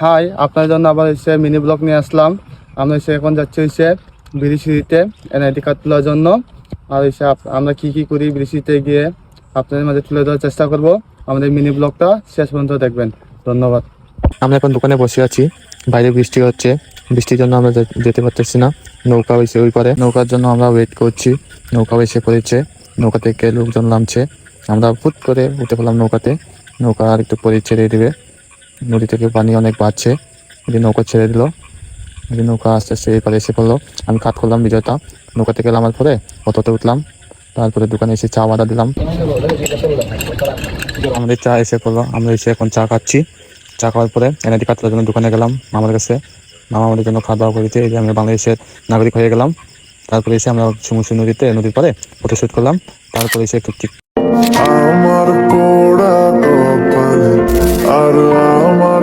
High, আপনার জন্য আবার হচ্ছে মিনি ব্লগ নিয়ে আসলাম। আমরা হচ্ছে এখন যাচ্ছি হচ্ছে বিরিশিরিতে এনআইডি কার্ড তোলার জন্য। আর হচ্ছে আমরা কি কি করি বিরিশিরিতে গিয়ে আপনাদের মাঝে তুলে ধরার চেষ্টা করব। আমাদের মিনি ব্লগটা শেষ পর্যন্ত দেখবেন। ধন্যবাদ। আমরা এখন দোকানে বসে আছি, বাইরে বৃষ্টি হচ্ছে, বৃষ্টির জন্য আমরা যেতে পারতেছি না। নৌকা হয়েছে ওই পারে, নৌকার জন্য আমরা ওয়েট করছি। নৌকা এসে পড়েছে, নৌকা থেকে লোকজন নামছে, আমরা ফুট করে উঠে পড়লাম নৌকাতে। নৌকা আর একটু পরে ছেড়ে দিবে, নদী থেকে পানি অনেক বাড়ছে, এই নৌকা ছেড়ে দিল। এই নৌকা আস্তে আস্তে এই পারে এসে পড়লো। আমি কাট করলাম বিজয়টা, নৌকাতে গেলাম, আর পরে অটোতে উঠলাম, তারপরে দোকানে এসে চা বাদা দিলাম। আমাদের চা এসে পড়লো, আমরা এসে এখন চা খাচ্ছি। চা খাওয়ার পরে এনআইডি কার্ড তোলার জন্য দোকানে গেলাম মামার কাছে। মামা আমাদের জন্য খাওয়া দাওয়া করেছে, এই যে আমরা বাংলাদেশের নাগরিক হয়ে গেলাম। তারপরে এসে আমরা সমুদ্র নদীর পরে ফটোশুট করলাম। তারপরে এসে একটু আমার পোড়া কপালে আর আমার